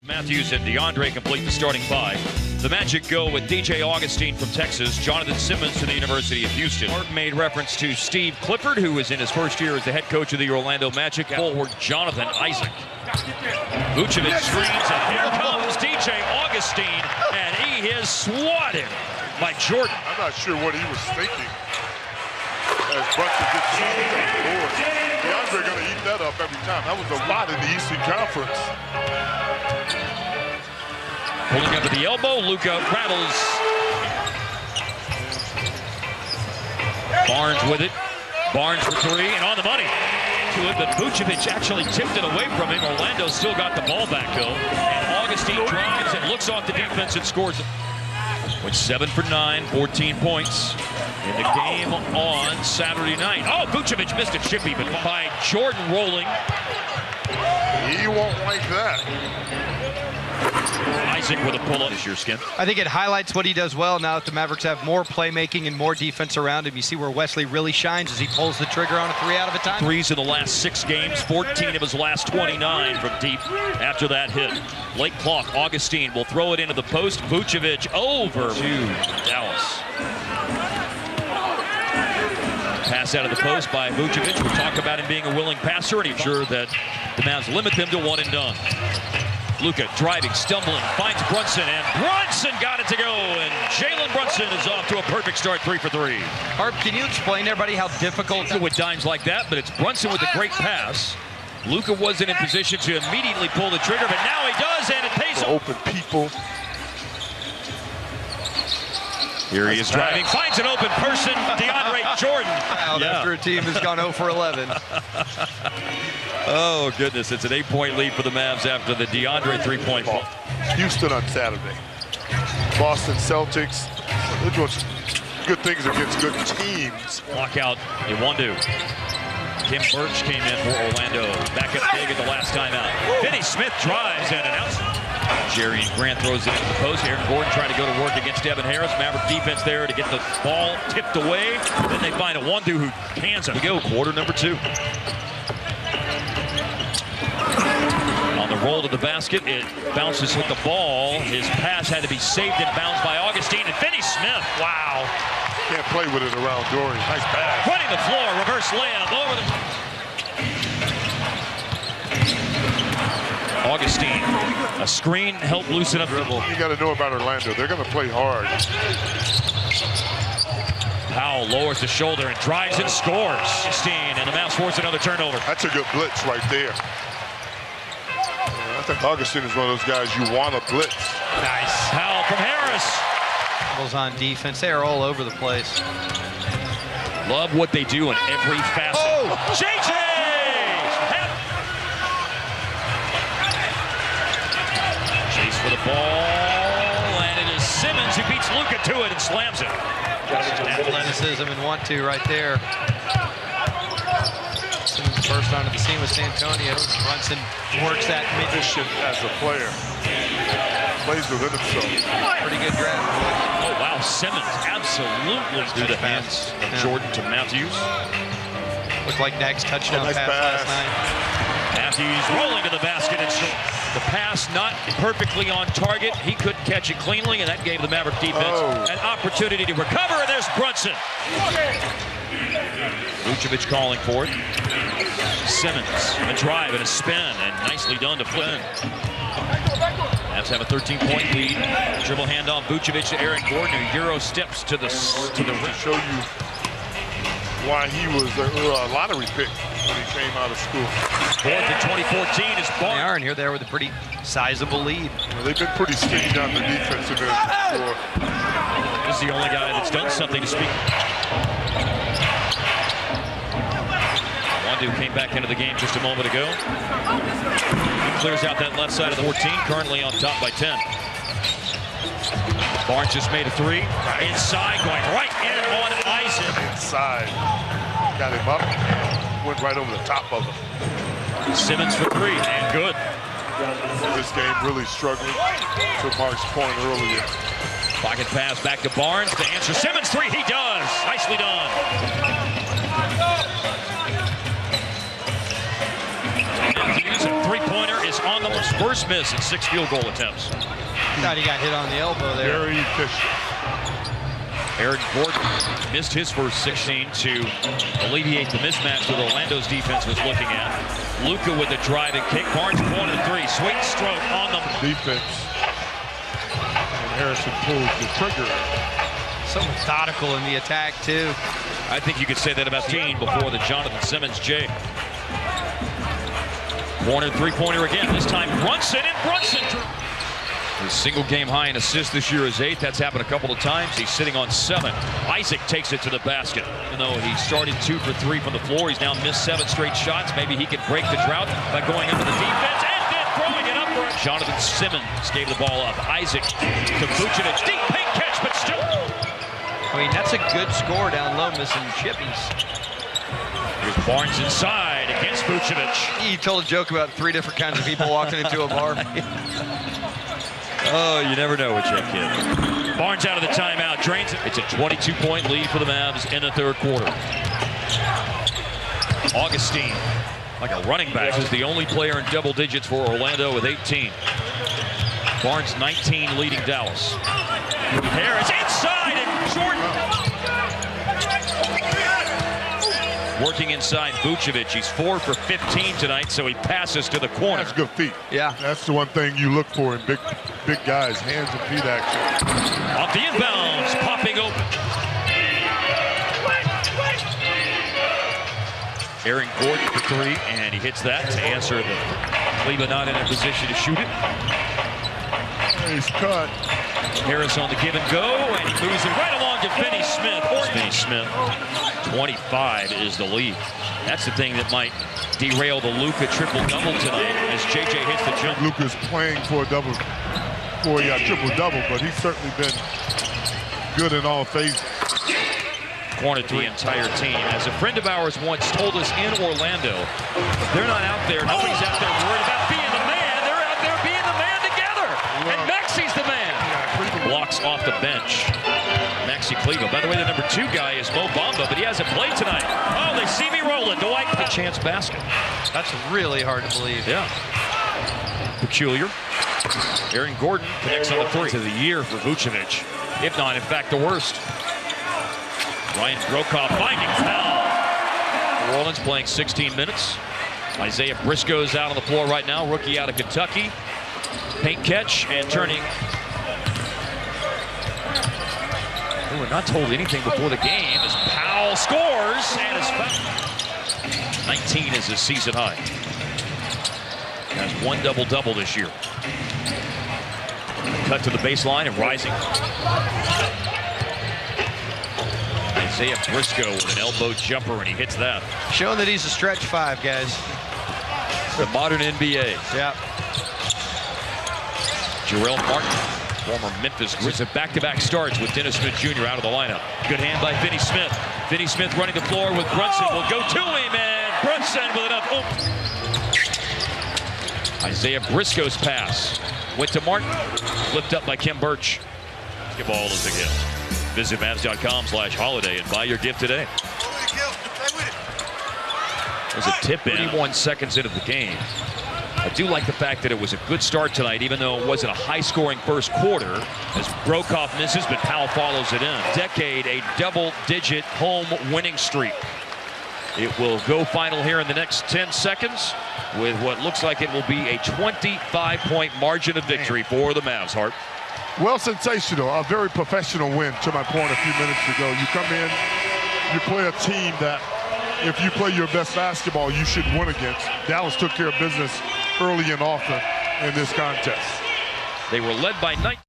Matthews and DeAndre complete the starting five. The Magic go with DJ Augustine from Texas, Jonathan Simmons to the University of Houston. Mark made reference to Steve Clifford, who is in his first year as the head coach of the Orlando Magic. Forward Jonathan Isaac. Vucevic screens, and here comes DJ Augustine, and he is swatted by Jordan. I'm not sure what he was thinking as Brunson gets something on the board. DeAndre going to eat that up every time. That was a lot in the Eastern Conference. Pulling up at the elbow, Luka rattles. Barnes with it. Barnes for three, and on the money. To it, but Vucevic actually tipped it away from him. Orlando still got the ball back, though. And Augustine drives and looks off the defense and scores it. Went 7 for 9, 14 points in the game on Saturday night. Oh, Vucevic missed a chip even by Jordan rolling. He won't like that. Isaac with a pull-up. Is your skin? I think it highlights what he does well now that the Mavericks have more playmaking and more defense around him. You see where Wesley really shines as he pulls the trigger on a three out of a time. Threes in the last 6 games, 14 of his last 29 from deep after that hit. Late clock, Augustine will throw it into the post. Vucevic over to Dallas. Pass out of the post by Vucevic. We talk about him being a willing passer, and he's sure that the Mavs limit them to one and done. Luka driving, stumbling, finds Brunson, and Brunson got it to go, and Jalen Brunson is off to a perfect start, 3 for 3. Harp, can you explain to everybody how difficult with dimes like that, but it's Brunson with a great pass. Luka wasn't in position to immediately pull the trigger, but now he does, and it pays off. Open people. Here he is driving, finds an open person, DeAndre Jordan. After a team has gone 0 for 11. Oh, goodness. It's an 8-point lead for the Mavs after the DeAndre three-point ball. Houston on Saturday. Boston Celtics. They're doing some good things against good teams. Lockout in 1-2. Kim Birch came in for Orlando. Back up big at the last time out. Finney Smith drives and announces. Jerry Grant throws it into the post. Aaron Gordon trying to go to work against Devin Harris. Maverick defense there to get the ball tipped away. Then they find a Wandu who hands it. We go, quarter number 2. On the roll to the basket, it bounces with the ball. His pass had to be saved and bounced by Augustine, and Finney Smith. Wow. Can't play with it around Dory. Nice pass. Running the floor, reverse layup over the... Augustine, a screen helped loosen up dribble. You got to know about Orlando. They're going to play hard. Powell lowers the shoulder and drives and scores. Augustine, and the Mavs force another turnover. That's a good blitz right there. I think Augustine is one of those guys you want to blitz. Nice. Powell from Harris. On defense, they are all over the place. Love what they do in every facet. Oh! JJ! Chase for the ball, and it is Simmons who beats Luka to it and slams it. Athleticism and want to right there. Simmons burst onto the scene with Santonio. Brunson works that Mission as a player. Plays within himself. Pretty good grab. Oh, wow. Simmons absolutely through the hands of Jordan to Matthews. Looked like Dak's touchdown nice pass last night. Matthews rolling to the basket, and the pass not perfectly on target. He couldn't catch it cleanly, and that gave the Maverick defense an opportunity to recover, and there's Brunson. Vucevic calling for it. Simmons, a drive and a spin, and nicely done to Flynn. Mavs have a 13-point lead. Dribble handoff, Vucevic to Aaron Gordon, who Euro steps to the rim. Show you why he was a lottery pick when he came out of school. 4th in 2014 is Barnes. They are in here there with a pretty sizable lead. Well, they've been pretty skinny on the defensive end before. This is the only guy that's done something to speak. Wandu came back into the game just a moment ago. He clears out that left side of the 14, currently on top by 10. Barnes just made a 3. Inside, going right in on Isaac. Inside. Got him up. Went right over the top of him. Simmons for 3, and good. This game really struggling, to Mark's point earlier. Pocket pass back to Barnes to answer Simmons' 3. He does. Nicely done. Matthews, a three-pointer is on the first miss in 6 field goal attempts. Thought he got hit on the elbow there. Very efficient. Aaron Gordon missed his first 16 to alleviate the mismatch that Orlando's defense was looking at. Luka with the drive and kick. Barnes corner three. Sweet stroke on the Defense. And Harrison pulls the trigger. So methodical in the attack, too. I think you could say that about Dean before the Jonathan Simmons J. Corner three-pointer again. This time Brunson, and Brunson. His single game high in assists this year is 8. That's happened a couple of times. He's sitting on 7. Isaac takes it to the basket. Even though he started 2 for 3 from the floor, he's now missed 7 straight shots. Maybe he can break the drought by going into the defense and then throwing it up for it. Jonathan Simmons gave the ball up. Isaac to Vucevic. Deep paint catch, but still. I mean, that's a good score down low, missing chippies. Here's Barnes inside against Vucevic. He told a joke about 3 different kinds of people walking into a bar. Oh, you never know with your kid. Barnes out of the timeout, drains it. It's a 22-point lead for the Mavs in the third quarter. Augustine, like a running back, is the only player in double digits for Orlando with 18. Barnes 19 leading Dallas. Harris inside and Jordan. Working inside Vucevic. He's 4 for 15 tonight, so he passes to the corner. That's good feet. Yeah. That's the one thing you look for in big guys, hands and feet action. Off the inbounds, popping open. Aaron Gordon for 3, and he hits that to answer the Cleveland not in a position to shoot it. He's cut. Harris on the give and go, and he moves it right along to Finney Smith. Finney Smith, 25 is the lead. That's the thing that might derail the Luka triple-double tonight as JJ hits the jump. Luka's playing for a triple-double, but he's certainly been good in all phases. Cornered the entire team. As a friend of ours once told us in Orlando, they're not out there, nobody's out there worried about being the man. They're out there being the man together. And Maxi's the man. Blocks off the bench. Maxi Cleveland. By the way, the number 2 guy is Mo Bamba, but he hasn't played tonight. Oh, they see me rolling. Dwight, a chance basket. That's really hard to believe. Yeah. Peculiar. Aaron Gordon connects on the 3 of the year for Vucevic. If not, in fact, the worst. Ryan Brokaw finding foul. New Orleans playing 16 minutes. Isaiah Briscoe's out on the floor right now, rookie out of Kentucky. Paint catch and turning. We were not told anything before the game as Powell scores and is fouled. 19 is his season high. Has 1 double-double this year. Cut to the baseline and rising. Isaiah Briscoe with an elbow jumper, and he hits that. Showing that he's a stretch 5, guys. The modern NBA. Yeah. Jarrell Martin, former Memphis Grizzlies, back-to-back starts with Dennis Smith Jr. out of the lineup. Good hand by Finney Smith. Finney Smith running the floor with Brunson. Will go to him, and Brunson with enough oomph. Isaiah Briscoe's pass went to Martin, flipped up by Kim Birch. Basketball is a gift. Visit Mavs.com/holiday and buy your gift today. There's a tip in 31 seconds into the game. I do like the fact that it was a good start tonight, even though it wasn't a high-scoring first quarter, as Brokaw misses, but Powell follows it in. Decade, a double-digit home winning streak. It will go final here in the next 10 seconds with what looks like it will be a 25-point margin of victory for the Mavs, Hart. Well, sensational. A very professional win, to my point a few minutes ago. You come in, you play a team that if you play your best basketball, you should win against. Dallas took care of business early and often in this contest. They were led by 19.